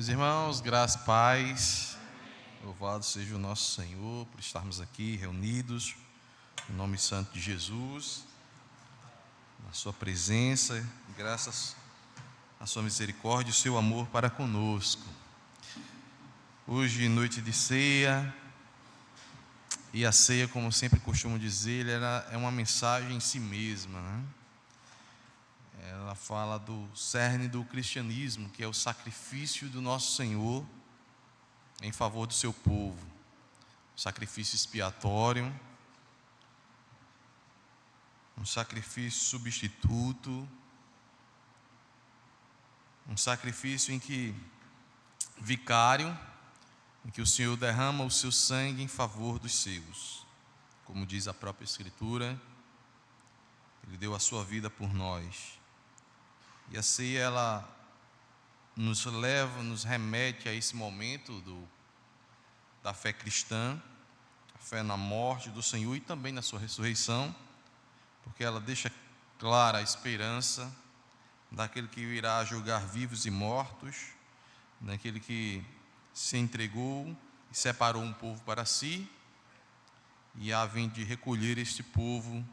Meus irmãos, graça e paz, louvado seja o nosso Senhor por estarmos aqui reunidos, no nome santo de Jesus, na sua presença, graças à sua misericórdia e o seu amor para conosco. Hoje, noite de ceia, e a ceia, como sempre costumo dizer, ela é uma mensagem em si mesma, né? Ela fala do cerne do cristianismo, que é o sacrifício do nosso Senhor em favor do seu povo. Sacrifício expiatório, um sacrifício substituto, um sacrifício em que vicário, em que o Senhor derrama o seu sangue em favor dos seus. Como diz a própria Escritura, Ele deu a sua vida por nós. E a ceia, ela nos leva, nos remete a esse momento da fé cristã, a fé na morte do Senhor e também na sua ressurreição, porque ela deixa clara a esperança daquele que virá julgar vivos e mortos, daquele que se entregou e separou um povo para si, e há vem de recolher este povo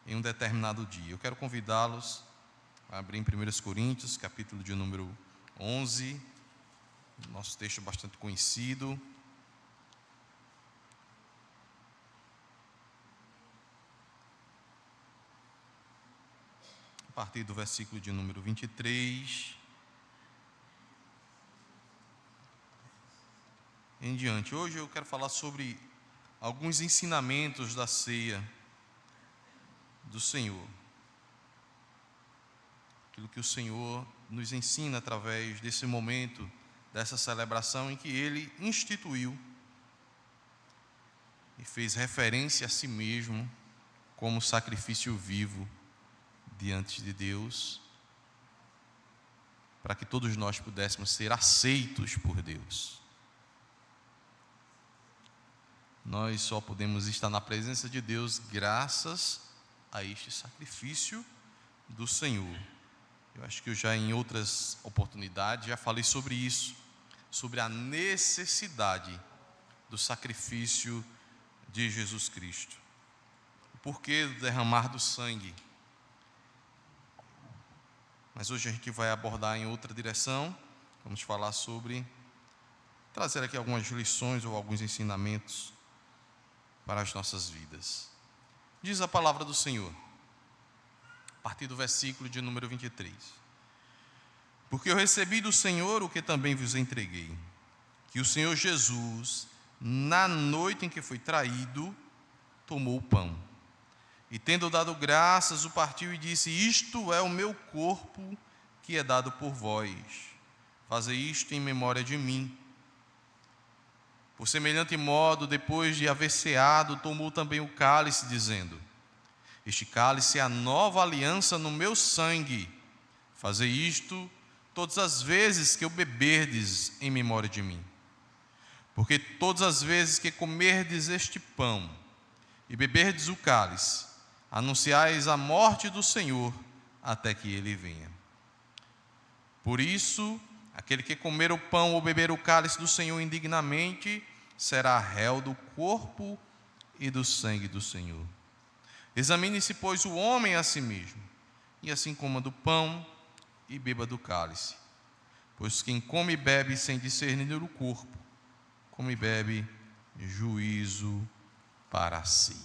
em um determinado dia. Eu quero convidá-los a abrir em 1 Coríntios, capítulo de número 11, nosso texto bastante conhecido. A partir do versículo de número 23 em diante. Hoje eu quero falar sobre alguns ensinamentos da ceia do Senhor. Aquilo que o Senhor nos ensina através desse momento, dessa celebração em que Ele instituiu e fez referência a si mesmo como sacrifício vivo diante de Deus, para que todos nós pudéssemos ser aceitos por Deus. Nós só podemos estar na presença de Deus graças a este sacrifício do Senhor. Eu acho que eu já em outras oportunidades já falei sobre isso, sobre a necessidade do sacrifício de Jesus Cristo. O porquê do derramar do sangue. Mas hoje a gente vai abordar em outra direção. Vamos falar sobre, trazer aqui algumas lições ou alguns ensinamentos para as nossas vidas. Diz a palavra do Senhor, a partir do versículo de número 23. Porque eu recebi do Senhor o que também vos entreguei, que o Senhor Jesus, na noite em que foi traído, tomou o pão, e tendo dado graças, o partiu e disse: isto é o meu corpo que é dado por vós, fazei isto em memória de mim. Por semelhante modo, depois de haver ceado, tomou também o cálice, dizendo: este cálice é a nova aliança no meu sangue. Fazei isto todas as vezes que o beberdes em memória de mim. Porque todas as vezes que comerdes este pão e beberdes o cálice, anunciais a morte do Senhor até que Ele venha. Por isso, aquele que comer o pão ou beber o cálice do Senhor indignamente, será réu do corpo e do sangue do Senhor. Examine-se, pois, o homem a si mesmo, e assim coma do pão e beba do cálice. Pois quem come e bebe sem discernir o corpo, come e bebe juízo para si.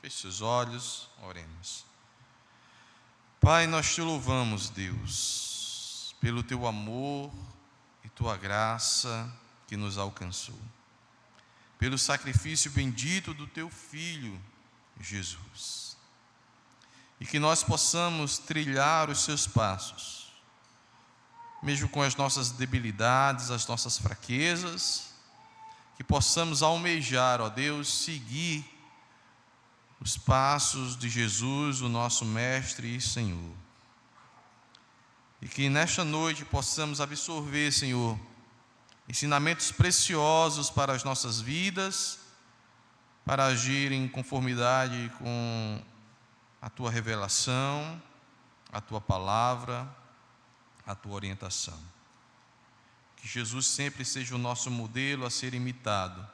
Feche seus olhos, oremos. Pai, nós te louvamos, Deus, pelo teu amor e tua graça que nos alcançou, pelo sacrifício bendito do teu Filho, Jesus, e que nós possamos trilhar os seus passos, mesmo com as nossas debilidades, as nossas fraquezas, que possamos almejar, ó Deus, seguir os passos de Jesus, o nosso Mestre e Senhor, e que nesta noite possamos absorver, Senhor, ensinamentos preciosos para as nossas vidas, para agir em conformidade com a tua revelação, a tua palavra, a tua orientação. Que Jesus sempre seja o nosso modelo a ser imitado,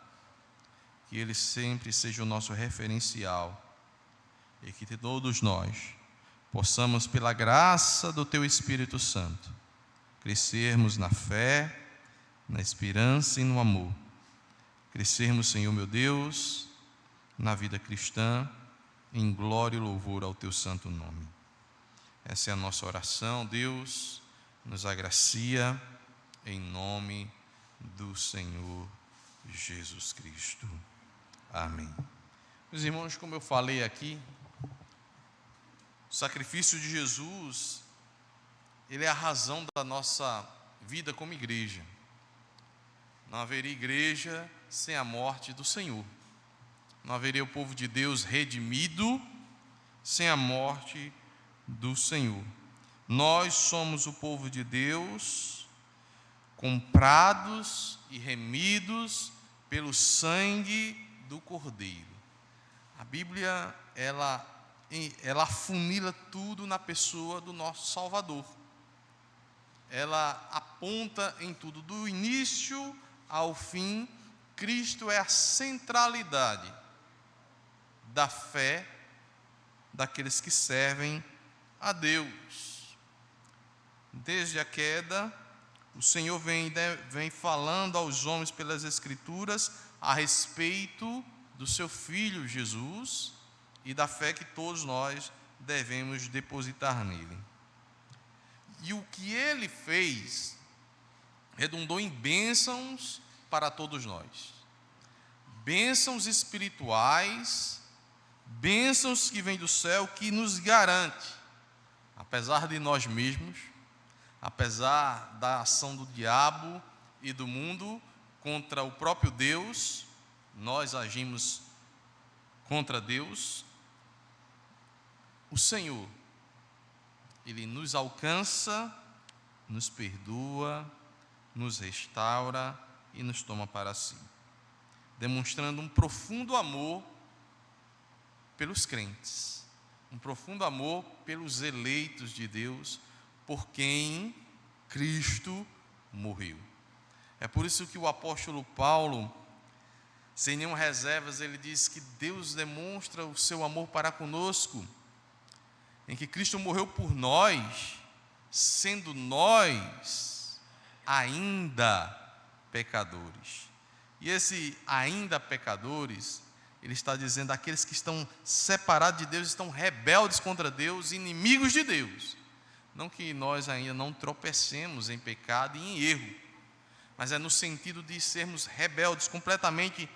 que Ele sempre seja o nosso referencial, e que todos nós possamos, pela graça do Teu Espírito Santo, crescermos na fé, na esperança e no amor. Crescermos, Senhor meu Deus, na vida cristã, em glória e louvor ao Teu santo nome. Essa é a nossa oração. Deus nos agracia, em nome do Senhor Jesus Cristo. Amém. Meus irmãos, como eu falei aqui, o sacrifício de Jesus, ele é a razão da nossa vida como igreja. Não haveria igreja sem a morte do Senhor. Não haveria o povo de Deus redimido sem a morte do Senhor. Nós somos o povo de Deus, comprados e remidos pelo sangue do Cordeiro. A Bíblia, ela afunila tudo na pessoa do nosso Salvador. Ela aponta em tudo, do início ao fim. Cristo é a centralidade da fé daqueles que servem a Deus. Desde a queda, o Senhor vem falando aos homens pelas Escrituras a respeito do seu Filho Jesus e da fé que todos nós devemos depositar nele. E o que ele fez redundou em bênçãos para todos nós. Bênçãos espirituais, bênçãos que vêm do céu, que nos garante, apesar de nós mesmos, apesar da ação do diabo e do mundo contra o próprio Deus, nós agimos contra Deus. O Senhor, Ele nos alcança, nos perdoa, nos restaura e nos toma para si, demonstrando um profundo amor pelos crentes, um profundo amor pelos eleitos de Deus, por quem Cristo morreu. É por isso que o apóstolo Paulo, sem nenhuma reservas, ele diz que Deus demonstra o seu amor para conosco, em que Cristo morreu por nós, sendo nós ainda pecadores. E esse ainda pecadores, ele está dizendo aqueles que estão separados de Deus, estão rebeldes contra Deus, inimigos de Deus. Não que nós ainda não tropecemos em pecado e em erro, mas é no sentido de sermos rebeldes, completamente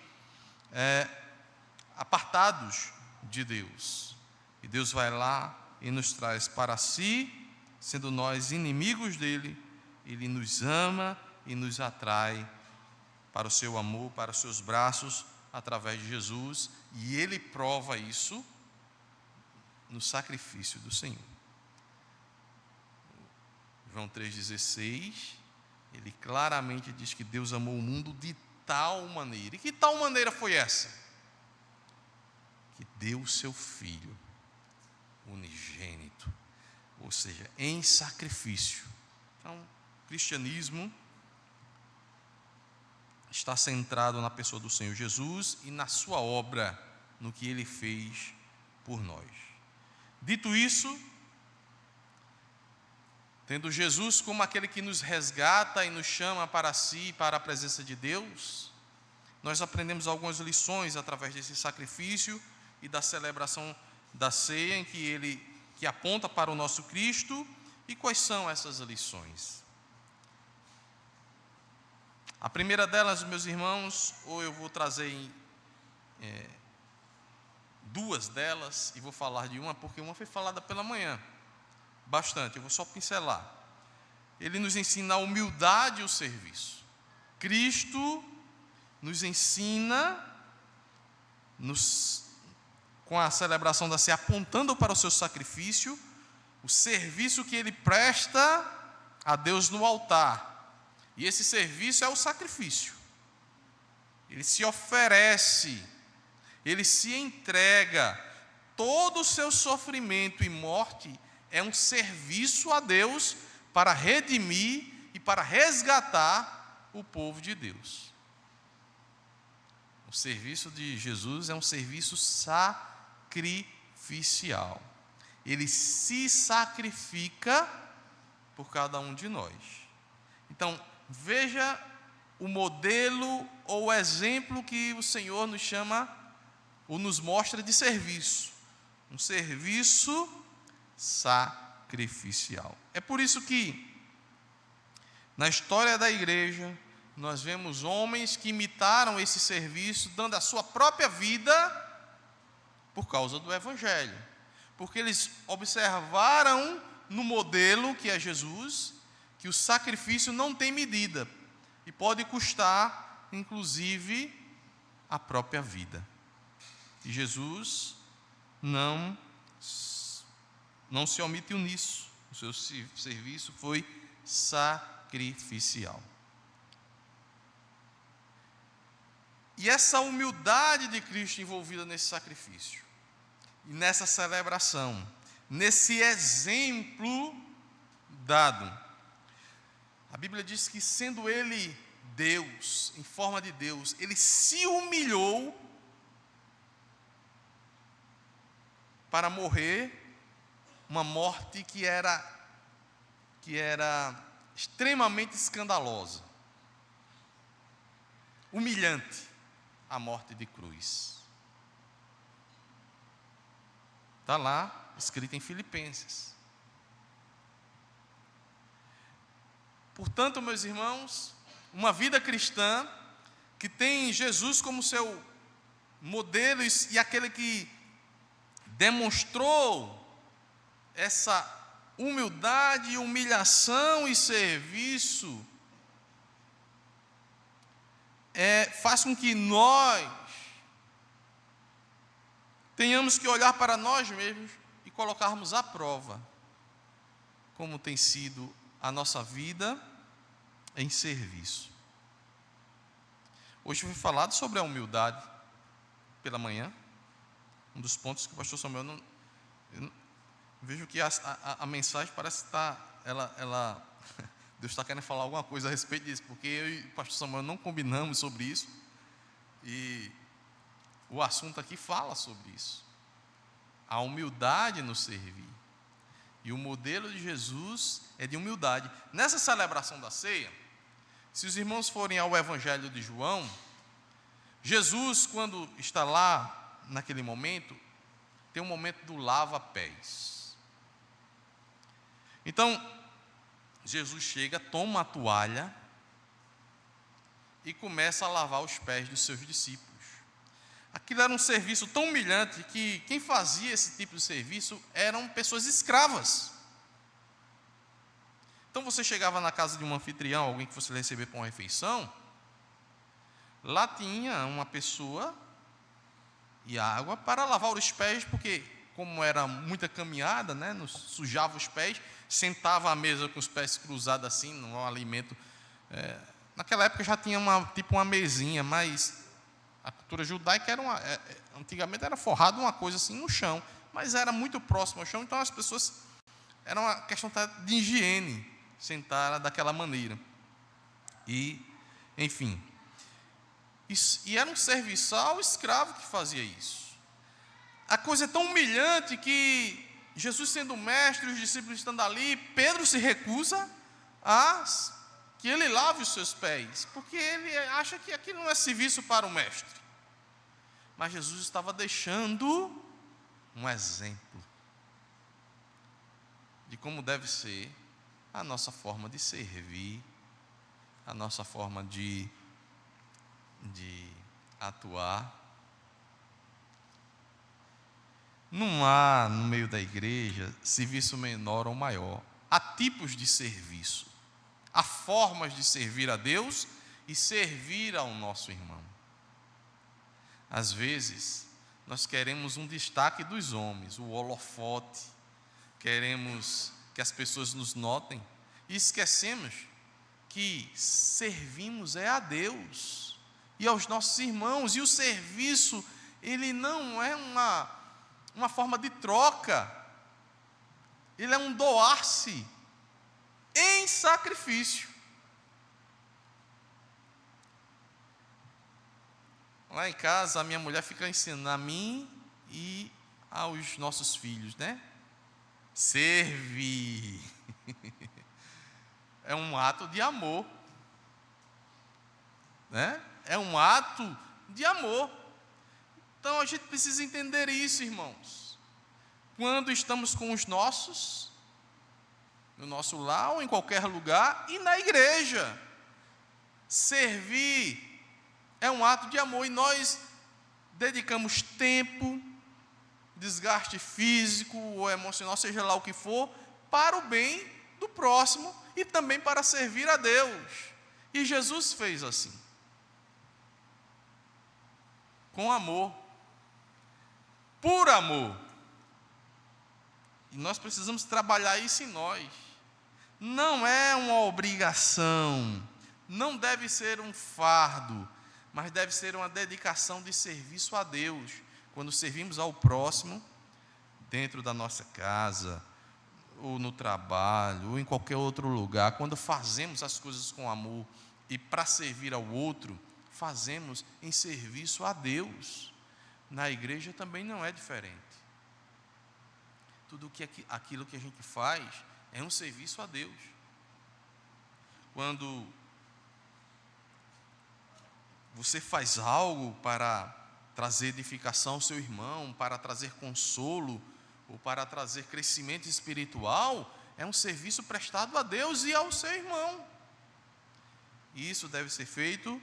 apartados de Deus. E Deus vai lá e nos traz para si, sendo nós inimigos dele. Ele nos ama e nos atrai para o seu amor, para os seus braços, através de Jesus, e ele prova isso no sacrifício do Senhor. João 3,16, ele claramente diz que Deus amou o mundo de tal maneira. E que tal maneira foi essa? Que deu o seu Filho unigênito, ou seja, em sacrifício. Então, o cristianismo está centrado na pessoa do Senhor Jesus e na sua obra, no que Ele fez por nós. Dito isso, tendo Jesus como aquele que nos resgata e nos chama para si, para a presença de Deus, nós aprendemos algumas lições através desse sacrifício e da celebração da ceia, em que aponta para o nosso Cristo. E quais são essas lições? A primeira delas, meus irmãos, ou eu vou trazer duas delas, e vou falar de uma, porque uma foi falada pela manhã, bastante, eu vou só pincelar. Ele nos ensina a humildade e o serviço. Cristo nos ensina, com a celebração da ceia, apontando para o seu sacrifício, o serviço que ele presta a Deus no altar. E esse serviço é o sacrifício. Ele se oferece, ele se entrega. Todo o seu sofrimento e morte é um serviço a Deus para redimir e para resgatar o povo de Deus. O serviço de Jesus é um serviço sacrificial. Ele se sacrifica por cada um de nós. Então, veja o modelo ou o exemplo que o Senhor nos chama ou nos mostra de serviço. Um serviço sacrificial. É por isso que, na história da igreja, nós vemos homens que imitaram esse serviço, dando a sua própria vida por causa do Evangelho. Porque eles observaram no modelo que é Jesus, que o sacrifício não tem medida e pode custar, inclusive, a própria vida. E Jesus não se omitiu nisso. O seu serviço foi sacrificial. E essa humildade de Cristo envolvida nesse sacrifício, e nessa celebração, nesse exemplo dado, a Bíblia diz que, sendo Ele Deus, em forma de Deus, Ele se humilhou para morrer uma morte que era extremamente escandalosa, humilhante, a morte de cruz. Está lá, escrito em Filipenses. Portanto, meus irmãos, uma vida cristã que tem Jesus como seu modelo e aquele que demonstrou essa humildade, humilhação e serviço, faz com que nós tenhamos que olhar para nós mesmos e colocarmos à prova como tem sido a nossa vida em serviço. Hoje foi falado sobre a humildade pela manhã, um dos pontos que o pastor Samuel eu vejo que a mensagem parece estar, Deus está querendo falar alguma coisa a respeito disso, porque eu e o pastor Samuel não combinamos sobre isso, e o assunto aqui fala sobre isso, a humildade no servir, e o modelo de Jesus é de humildade. Nessa celebração da ceia, se os irmãos forem ao Evangelho de João, Jesus, quando está lá, naquele momento, tem um momento do lava-pés. Então, Jesus chega, toma a toalha e começa a lavar os pés dos seus discípulos. Aquilo era um serviço tão humilhante que quem fazia esse tipo de serviço eram pessoas escravas. Então você chegava na casa de um anfitrião, alguém que fosse receber para uma refeição, lá tinha uma pessoa e água para lavar os pés, porque como era muita caminhada, sujava os pés, sentava à mesa com os pés cruzados assim, no alimento. Naquela época já tinha uma mesinha, mas a cultura judaica antigamente era forrado uma coisa assim no chão, mas era muito próximo ao chão, então as pessoas, era uma questão de higiene, sentar daquela maneira. E, enfim, e era um serviçal escravo que fazia isso. A coisa é tão humilhante que Jesus, sendo mestre, os discípulos estando ali, Pedro se recusa a que ele lave os seus pés, porque ele acha que aquilo não é serviço para o mestre. Mas Jesus estava deixando um exemplo de como deve ser a nossa forma de servir, a nossa forma de atuar. Não há no meio da igreja serviço menor ou maior. Há tipos de serviço, há formas de servir a Deus e servir ao nosso irmão. Às vezes nós queremos um destaque dos homens, o holofote, queremos que as pessoas nos notem e esquecemos que servimos a Deus e aos nossos irmãos, e o serviço, ele não é uma forma de troca, ele é um doar-se em sacrifício. Lá em casa, a minha mulher fica ensinando a mim e aos nossos filhos, né? Servir. É um ato de amor, né? É um ato de amor. Então a gente precisa entender isso, irmãos. Quando estamos com os nossos, no nosso lar ou em qualquer lugar, e na igreja, servir é um ato de amor, e nós dedicamos tempo, desgaste físico ou emocional, seja lá o que for, para o bem do próximo e também para servir a Deus. E Jesus fez assim, com amor, por amor. E nós precisamos trabalhar isso em nós. Não é uma obrigação, não deve ser um fardo, mas deve ser uma dedicação de serviço a Deus. Quando servimos ao próximo, dentro da nossa casa, ou no trabalho, ou em qualquer outro lugar, quando fazemos as coisas com amor e para servir ao outro, fazemos em serviço a Deus. Na igreja também não é diferente. Tudo aquilo que a gente faz é um serviço a Deus. Quando você faz algo para trazer edificação ao seu irmão, para trazer consolo, ou para trazer crescimento espiritual, é um serviço prestado a Deus e ao seu irmão. E isso deve ser feito,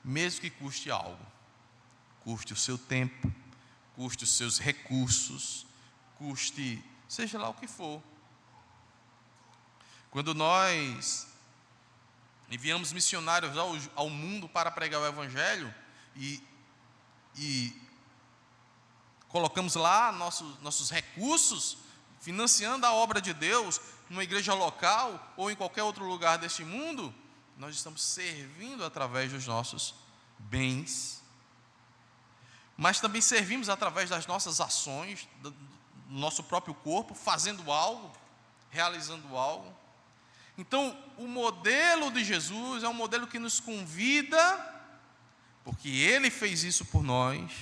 mesmo que custe algo. Custe o seu tempo, custe os seus recursos, custe seja lá o que for. Quando nós enviamos missionários ao mundo para pregar o Evangelho e colocamos lá nossos recursos, financiando a obra de Deus, numa igreja local ou em qualquer outro lugar deste mundo, nós estamos servindo através dos nossos bens, mas também servimos através das nossas ações, do nosso próprio corpo, fazendo algo, realizando algo. Então, o modelo de Jesus é um modelo que nos convida, porque Ele fez isso por nós,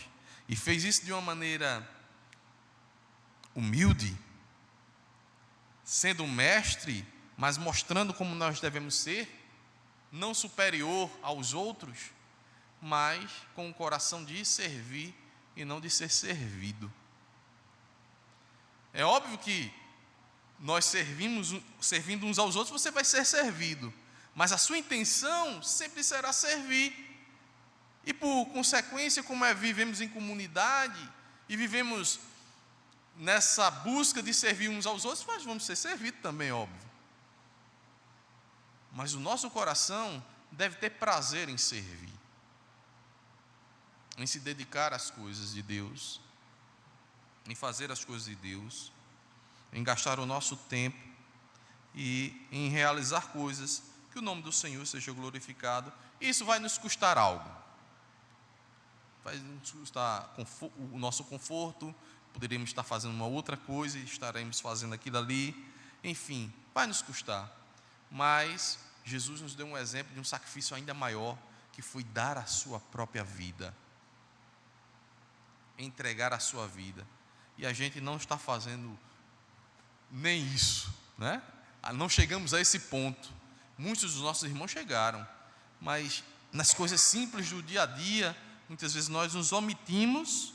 e fez isso de uma maneira humilde, sendo um mestre, mas mostrando como nós devemos ser, não superior aos outros, mas com o coração de servir e não de ser servido. É óbvio que nós servindo uns aos outros, você vai ser servido, mas a sua intenção sempre será servir. E por consequência, como vivemos em comunidade e vivemos nessa busca de servir uns aos outros, nós vamos ser servidos também, óbvio. Mas o nosso coração deve ter prazer em servir, em se dedicar às coisas de Deus, em fazer as coisas de Deus, em gastar o nosso tempo e em realizar coisas que o nome do Senhor seja glorificado. Isso vai nos custar algo. Vai nos custar o nosso conforto, poderíamos estar fazendo uma outra coisa e estaremos fazendo aquilo ali. Enfim, vai nos custar. Mas Jesus nos deu um exemplo de um sacrifício ainda maior, que foi dar a sua própria vida, entregar a sua vida. E a gente não está fazendo nem isso, né? Não chegamos a esse ponto. Muitos dos nossos irmãos chegaram, mas nas coisas simples do dia a dia, muitas vezes nós nos omitimos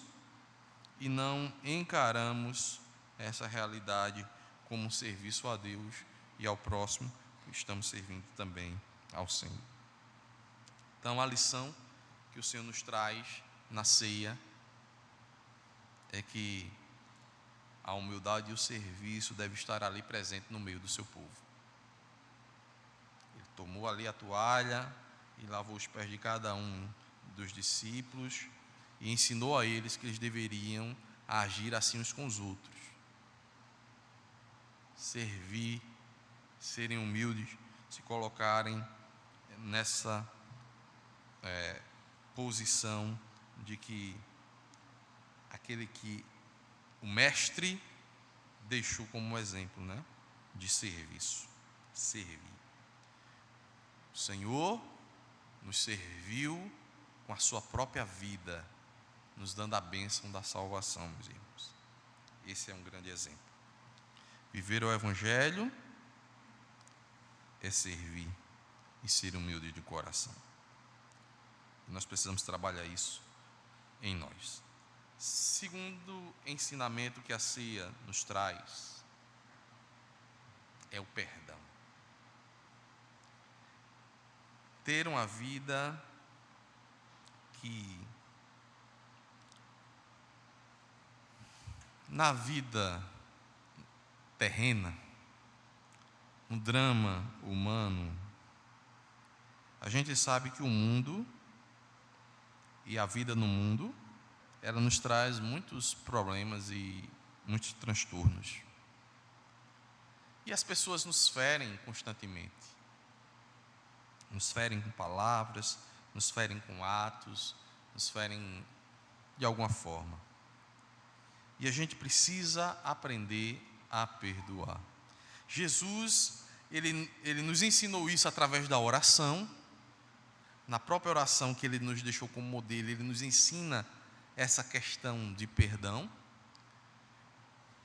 e não encaramos essa realidade como um serviço a Deus e ao próximo, estamos servindo também ao Senhor. Então, a lição que o Senhor nos traz na ceia é que a humildade e o serviço devem estar ali presente no meio do seu povo. Ele tomou ali a toalha e lavou os pés de cada um dos discípulos e ensinou a eles que eles deveriam agir assim uns com os outros. Servir, serem humildes, se colocarem nessa posição de que aquele que o mestre deixou como exemplo, né, de serviço, servir. O Senhor nos serviu com a sua própria vida, nos dando a bênção da salvação, meus irmãos. Esse é um grande exemplo. Viver o Evangelho é servir e ser humilde de coração. E nós precisamos trabalhar isso em nós. Segundo ensinamento que a ceia nos traz é o perdão. Ter uma vida que, na vida terrena, no drama humano, a gente sabe que o mundo e a vida no mundo, ela nos traz muitos problemas e muitos transtornos. E as pessoas nos ferem constantemente. Nos ferem com palavras, nos ferem com atos, nos ferem de alguma forma. E a gente precisa aprender a perdoar. Jesus, ele nos ensinou isso através da oração. Na própria oração que ele nos deixou como modelo, ele nos ensina essa questão de perdão.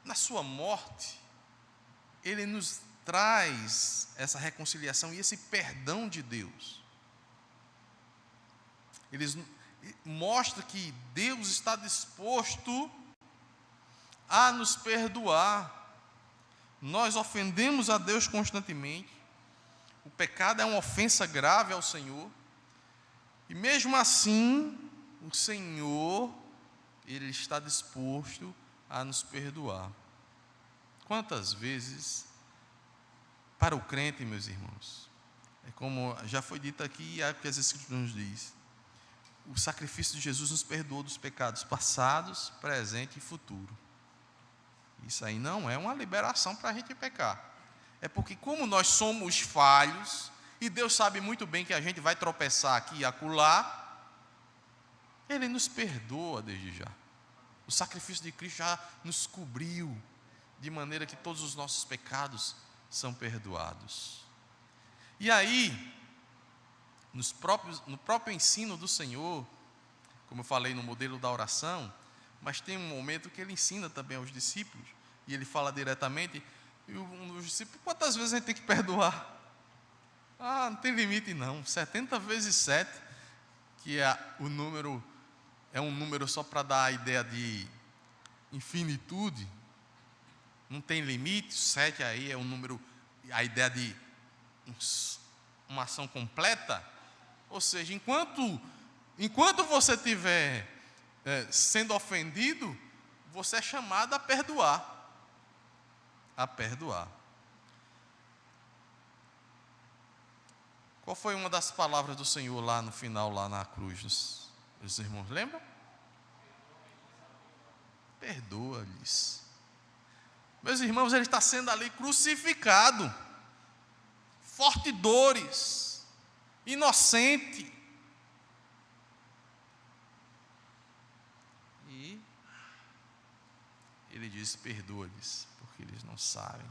Na sua morte, ele nos traz essa reconciliação e esse perdão de Deus. Ele mostra que Deus está disposto a nos perdoar. Nós ofendemos a Deus constantemente. O pecado é uma ofensa grave ao Senhor. E mesmo assim, o Senhor, Ele está disposto a nos perdoar. Quantas vezes, para o crente, meus irmãos, é como já foi dito aqui, é o que as Escrituras nos diz, o sacrifício de Jesus nos perdoou dos pecados passados, presente e futuro. Isso aí não é uma liberação para a gente pecar. É porque como nós somos falhos, e Deus sabe muito bem que a gente vai tropeçar aqui e acolá, Ele nos perdoa desde já. O sacrifício de Cristo já nos cobriu, de maneira que todos os nossos pecados são perdoados. E aí, no próprio ensino do Senhor, como eu falei no modelo da oração, mas tem um momento que Ele ensina também aos discípulos, e Ele fala diretamente, e os discípulos, quantas vezes a gente tem que perdoar? Não tem limite não, 70 vezes 7, que é o número, é um número só para dar a ideia de infinitude, não tem limite, 7 aí é um número, a ideia de uma ação completa, ou seja, enquanto você estiver sendo ofendido, você é chamado a perdoar. A perdoar. Qual foi uma das palavras do Senhor lá no final, lá na cruz? Os irmãos lembram? Perdoa-lhes. Meus irmãos, Ele está sendo ali crucificado, forte dores, inocente. E Ele diz: perdoa-lhes, porque eles não sabem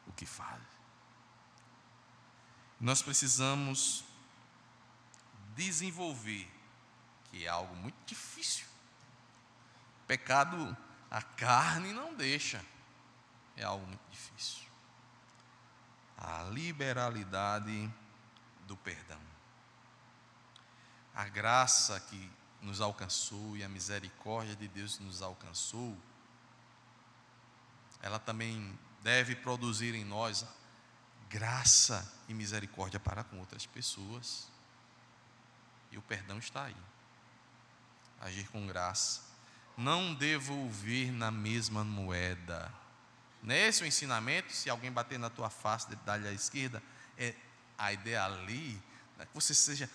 o que fazem. Nós precisamos desenvolver, que é algo muito difícil. Pecado, a carne não deixa, é algo muito difícil. A liberalidade do perdão. A graça que nos alcançou e a misericórdia de Deus que nos alcançou, ela também deve produzir em nós graça e misericórdia para com outras pessoas. E o perdão está aí. Agir com graça. Não devolver na mesma moeda. Nesse o ensinamento, se alguém bater na tua face, dá-lhe à esquerda, é a ideia ali, não é que você seja,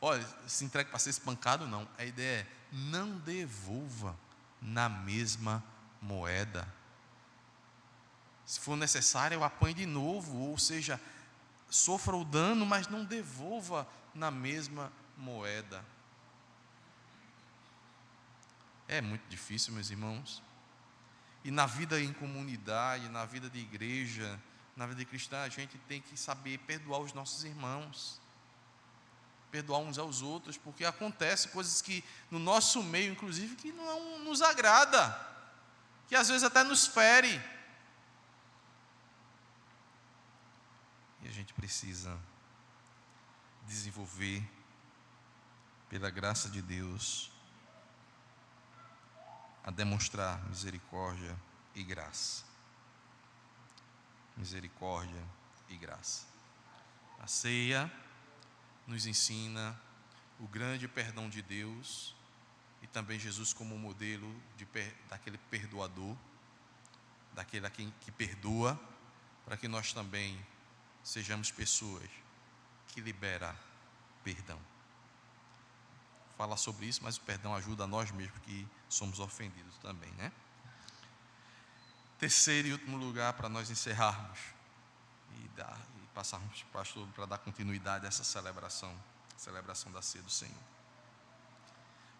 olha, se entregue para ser espancado, não. A ideia é, não devolva na mesma moeda. Se for necessário, eu apanhe de novo, ou seja, sofra o dano, mas não devolva na mesma moeda. É muito difícil, meus irmãos. E na vida em comunidade, na vida de igreja, na vida cristã, a gente tem que saber perdoar os nossos irmãos. perdoar uns aos outros, porque acontece coisas que no nosso meio, inclusive, que não nos agrada, que às vezes até nos fere. E a gente precisa desenvolver, pela graça de Deus, a demonstrar misericórdia e graça. Misericórdia e graça. A ceia nos ensina o grande perdão de Deus e também Jesus como modelo daquele perdoador, daquele a quem que perdoa, para que nós também sejamos pessoas que liberam perdão. Fala sobre isso, mas o perdão ajuda a nós mesmos que somos ofendidos também, né? Terceiro e último lugar, para nós encerrarmos e passarmos para o pastor para dar continuidade a essa celebração da ceia do Senhor.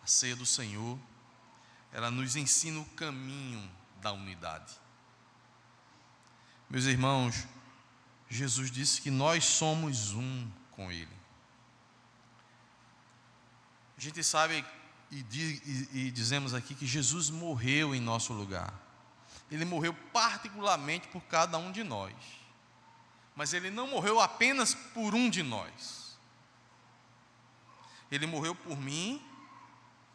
A ceia do Senhor, ela nos ensina o caminho da unidade. Meus irmãos, Jesus disse que nós somos um com Ele. A gente sabe e dizemos aqui que Jesus morreu em nosso lugar. Ele morreu particularmente por cada um de nós. Mas Ele não morreu apenas por um de nós. Ele morreu por mim,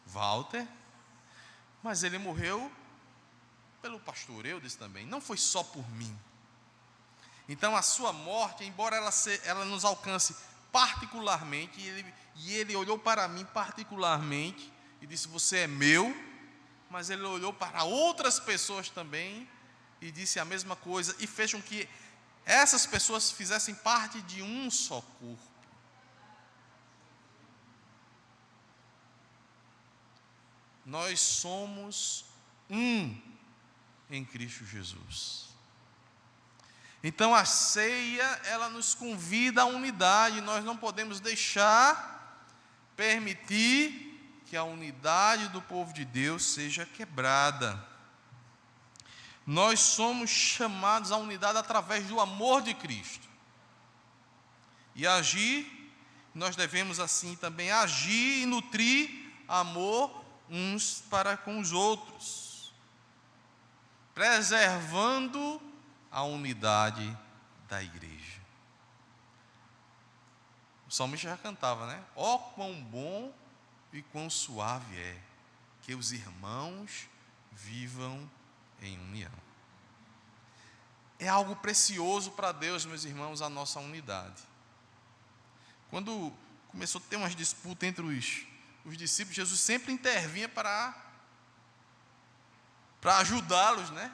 Walter, mas Ele morreu pelo pastor Eudes também. Não foi só por mim. Então a sua morte, embora ela nos alcance particularmente, e ele olhou para mim particularmente e disse: você é meu, mas Ele olhou para outras pessoas também e disse a mesma coisa, e fez com que essas pessoas fizessem parte de um só corpo. Nós somos um em Cristo Jesus. Então a ceia, ela nos convida à unidade. Nós não podemos permitir que a unidade do povo de Deus seja quebrada. Nós somos chamados à unidade através do amor de Cristo. E nós devemos assim também agir e nutrir amor uns para com os outros, preservando a unidade da igreja. O salmista já cantava, né? Ó, quão bom e quão suave é que os irmãos vivam em união. É algo precioso para Deus, meus irmãos, a nossa unidade. Quando começou a ter umas disputas entre os discípulos, Jesus sempre intervinha para ajudá-los, né?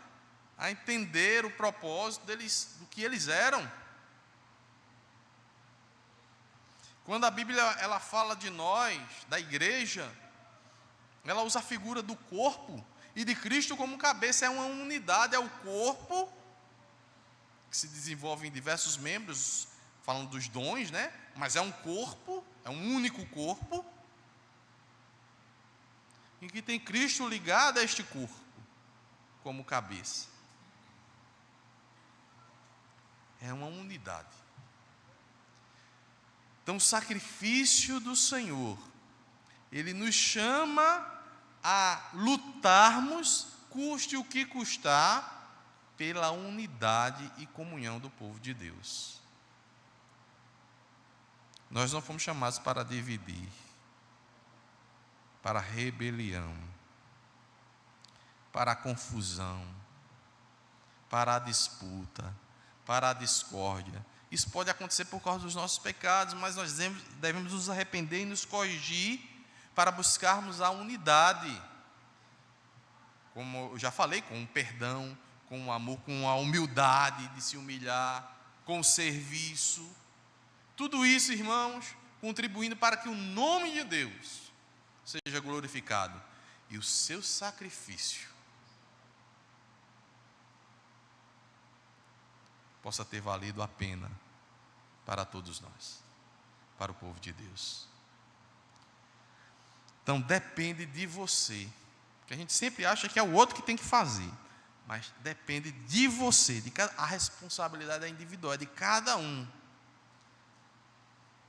A entender o propósito deles, do que eles eram. Quando a Bíblia ela fala de nós, da igreja, ela usa a figura do corpo e de Cristo como cabeça. É uma unidade, é o corpo que se desenvolve em diversos membros, falando dos dons, né? Mas é um corpo, é um único corpo, em que tem Cristo ligado a este corpo como cabeça. É uma unidade. Então o sacrifício do Senhor, Ele nos chama a lutarmos, custe o que custar, pela unidade e comunhão do povo de Deus. Nós não fomos chamados para dividir, para a rebelião, para a confusão, para a disputa, para a discórdia. Isso pode acontecer por causa dos nossos pecados, mas nós devemos nos arrepender e nos corrigir para buscarmos a unidade. Como eu já falei, com o perdão, com o amor, com a humildade de se humilhar, com o serviço. Tudo isso, irmãos, contribuindo para que o nome de Deus seja glorificado e o seu sacrifício possa ter valido a pena para todos nós, para o povo de Deus. Então depende de você, que a gente sempre acha que é o outro que tem que fazer, mas depende de você, a responsabilidade é individual, é de cada um.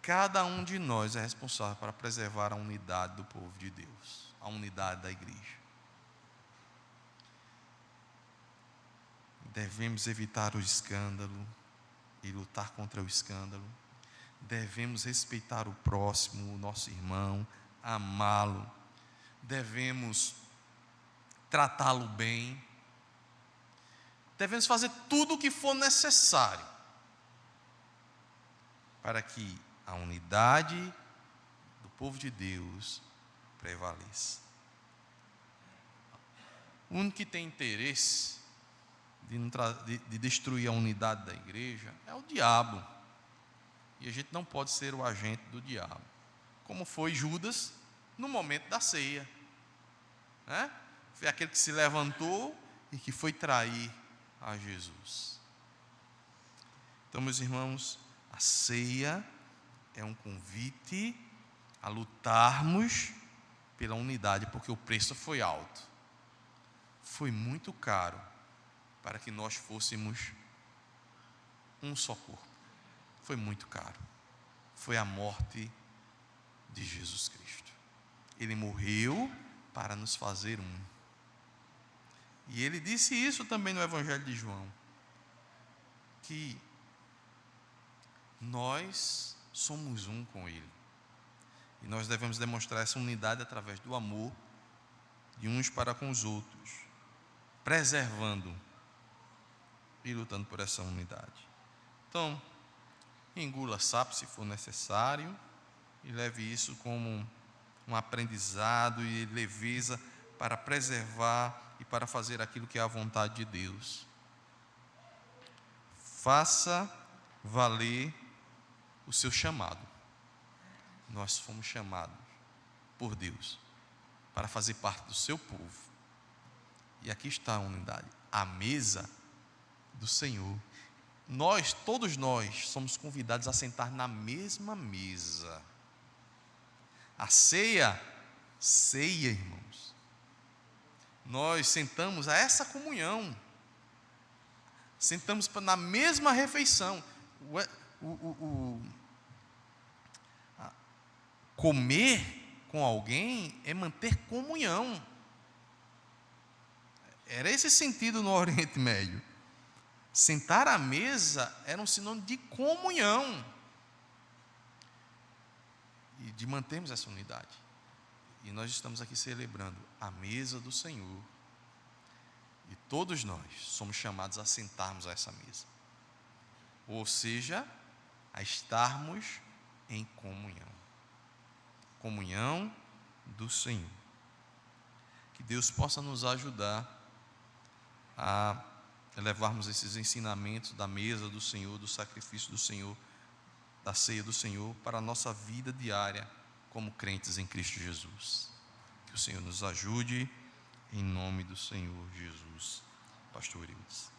cada um de nós é responsável para preservar a unidade do povo de Deus, a unidade da igreja. Devemos evitar o escândalo e lutar contra o escândalo. Devemos respeitar o próximo, o nosso irmão, amá-lo. Devemos tratá-lo bem. Devemos fazer tudo o que for necessário para que a unidade do povo de Deus prevaleça. O único que tem interesse de destruir a unidade da igreja é o diabo. E a gente não pode ser o agente do diabo, como foi Judas no momento da ceia, né? Foi aquele que se levantou e que foi trair a Jesus. Então, meus irmãos, a ceia é um convite a lutarmos pela unidade, porque o preço foi alto, foi muito caro para que nós fôssemos um só corpo. Foi muito caro. Foi a morte de Jesus Cristo. Ele morreu para nos fazer um. E ele disse isso também no Evangelho de João, que nós somos um com ele. E nós devemos demonstrar essa unidade através do amor de uns para com os outros, preservando e lutando por essa unidade. Então, engula sapo se for necessário e leve isso como um aprendizado e leveza para preservar e para fazer aquilo que é a vontade de Deus. Faça valer o seu chamado. Nós fomos chamados por Deus para fazer parte do seu povo. E aqui está a unidade, a mesa do Senhor. Todos nós somos convidados a sentar na mesma mesa. A ceia, irmãos. Nós sentamos a essa comunhão. Sentamos na mesma refeição. Comer com alguém é manter comunhão. Era esse sentido no Oriente Médio. Sentar à mesa era um sinônimo de comunhão e de mantermos essa unidade. E nós estamos aqui celebrando a mesa do Senhor. E todos nós somos chamados a sentarmos a essa mesa. Ou seja, a estarmos em comunhão. Comunhão do Senhor. Que Deus possa nos ajudar a levarmos esses ensinamentos da mesa do Senhor, do sacrifício do Senhor, da ceia do Senhor, para a nossa vida diária como crentes em Cristo Jesus. Que o Senhor nos ajude, em nome do Senhor Jesus. Pastor Eudes.